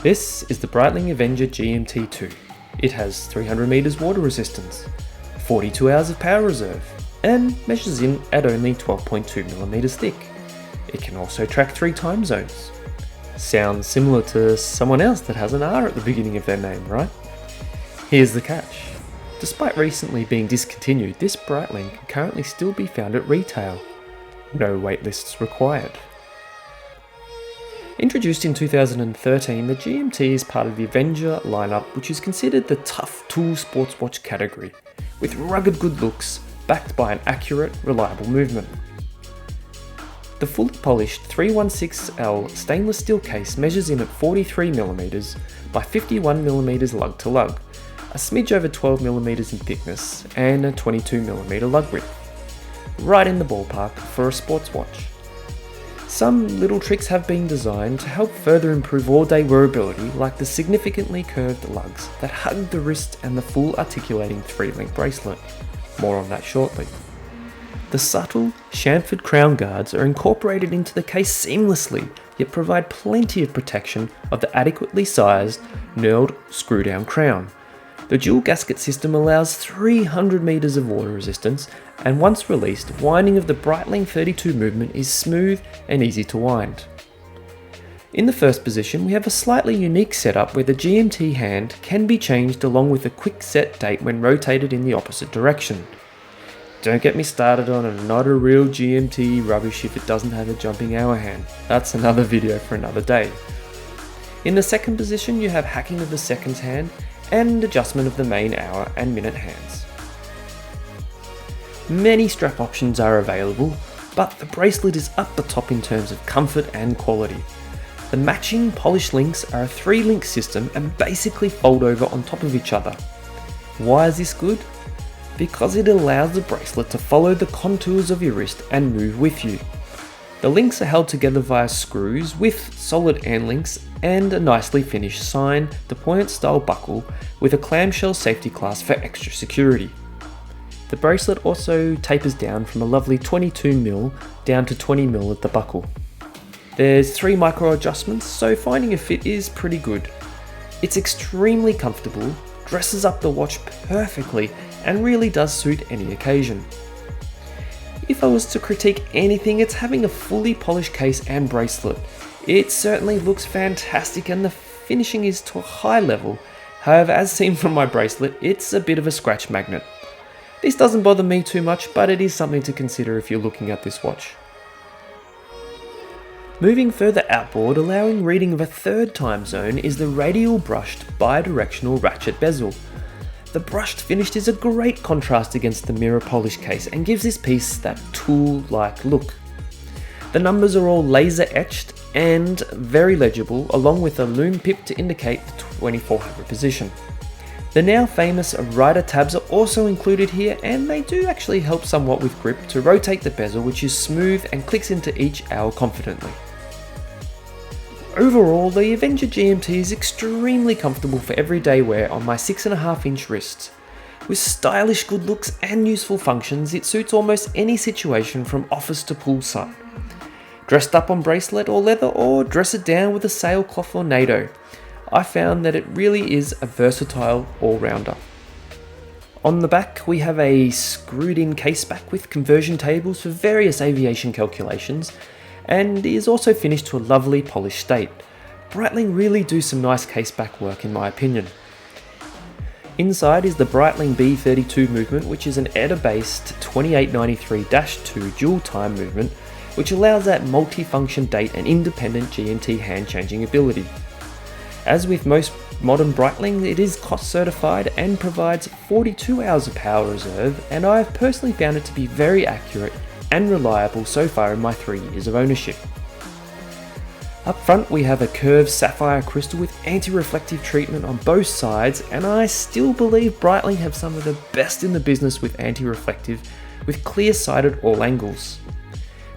This is the Breitling Avenger GMT II. It has 300 meters water resistance, 42 hours of power reserve, and measures in at only 12.2mm thick. It can also track 3 time zones. Sounds similar to someone else that has an R at the beginning of their name, right? Here's the catch. Despite recently being discontinued, this Breitling can currently still be found at retail. No waitlists required. Introduced in 2013, the GMT is part of the Avenger lineup, which is considered the tough tool sports watch category, with rugged good looks backed by an accurate, reliable movement. The fully polished 316L stainless steel case measures in at 43mm by 51mm lug to lug, a smidge over 12mm in thickness, and a 22mm lug width. Right in the ballpark for a sports watch. Some little tricks have been designed to help further improve all-day wearability, like the significantly curved lugs that hug the wrist and the full articulating 3-link bracelet. More on that shortly. The subtle chamfered crown guards are incorporated into the case seamlessly, yet provide plenty of protection of the adequately sized, knurled screw-down crown. The dual gasket system allows 300 meters of water resistance, and once released, winding of the Breitling 32 movement is smooth and easy to wind. In the first position, we have a slightly unique setup where the GMT hand can be changed along with a quick set date when rotated in the opposite direction. Don't get me started on a not a real GMT rubbish if it doesn't have a jumping hour hand. That's another video for another day. In the second position, you have hacking of the seconds hand and adjustment of the main hour and minute hands. Many strap options are available, but the bracelet is up the top in terms of comfort and quality. The matching polished links are a 3-link system and basically fold over on top of each other. Why is this good? Because it allows the bracelet to follow the contours of your wrist and move with you. The links are held together via screws with solid end links and a nicely finished sign, deployment style buckle with a clamshell safety clasp for extra security. The bracelet also tapers down from a lovely 22mm down to 20mm at the buckle. There's 3 micro adjustments, so finding a fit is pretty good. It's extremely comfortable, dresses up the watch perfectly, and really does suit any occasion. If I was to critique anything, it's having a fully polished case and bracelet. It certainly looks fantastic and the finishing is to a high level. However, as seen from my bracelet, it's a bit of a scratch magnet. This doesn't bother me too much, but it is something to consider if you're looking at this watch. Moving further outboard, allowing reading of a 3rd time zone, is the radial brushed bidirectional ratchet bezel. The brushed finish is a great contrast against the mirror polish case and gives this piece that tool-like look. The numbers are all laser etched and very legible, along with a lume pip to indicate the 2400 position. The now famous rider tabs are also included here, and they do actually help somewhat with grip to rotate the bezel, which is smooth and clicks into each hour confidently. Overall, the Avenger GMT is extremely comfortable for everyday wear on my 6.5-inch wrists. With stylish good looks and useful functions, it suits almost any situation from office to poolside. Dressed up on bracelet or leather, or dress it down with a sailcloth or NATO, I found that it really is a versatile all-rounder. On the back, we have a screwed-in case back with conversion tables for various aviation calculations, and is also finished to a lovely polished state. Breitling really do some nice caseback work in my opinion. Inside is the Breitling B32 movement, which is an ETA-based 2893-2 dual time movement, which allows that multi-function date and independent GMT hand changing ability. As with most modern Breitling, it is cost certified and provides 42 hours of power reserve, and I have personally found it to be very accurate and reliable so far in my 3 years of ownership. Up front we have a curved sapphire crystal with anti-reflective treatment on both sides, and I still believe Breitling have some of the best in the business with anti-reflective, with clear-sighted all angles.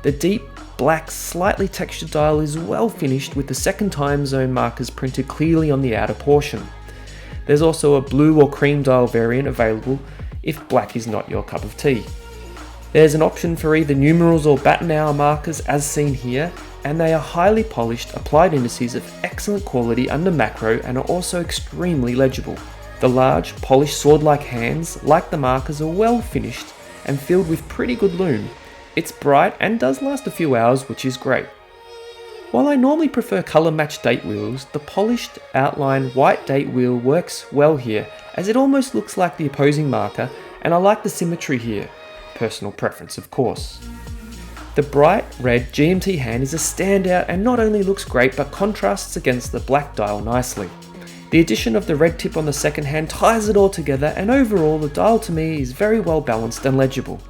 The deep black slightly textured dial is well finished with the 2nd time zone markers printed clearly on the outer portion. There's also a blue or cream dial variant available if black is not your cup of tea. There's an option for either numerals or batten hour markers as seen here, and they are highly polished applied indices of excellent quality under macro and are also extremely legible. The large, polished sword-like hands, like the markers, are well finished and filled with pretty good lume. It's bright and does last a few hours, which is great. While I normally prefer colour matched date wheels, the polished outline white date wheel works well here, as it almost looks like the opposing marker, and I like the symmetry here. Personal preference, of course. The bright red GMT hand is a standout and not only looks great but contrasts against the black dial nicely. The addition of the red tip on the second hand ties it all together, and overall the dial to me is very well balanced and legible.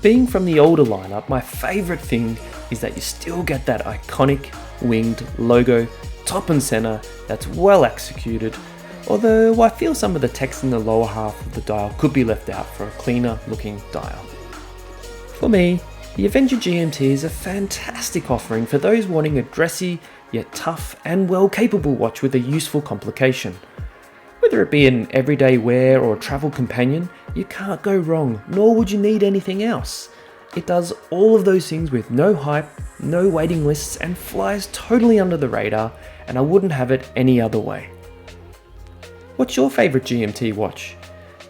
Being from the older lineup, my favourite thing is that you still get that iconic winged logo top and centre that's well executed, although I feel some of the text in the lower half of the dial could be left out for a cleaner looking dial. For me, the Avenger GMT is a fantastic offering for those wanting a dressy, yet tough and well capable watch with a useful complication. Whether it be an everyday wear or a travel companion, you can't go wrong, nor would you need anything else. It does all of those things with no hype, no waiting lists, and flies totally under the radar, and I wouldn't have it any other way. What's your favourite GMT watch?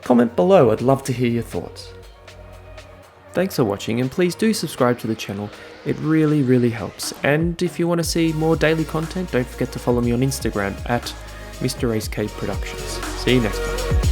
Comment below, I'd love to hear your thoughts. Thanks for watching, and please do subscribe to the channel, it really helps. And if you want to see more daily content, don't forget to follow me on Instagram at Mr. Ace K Productions. See you next time.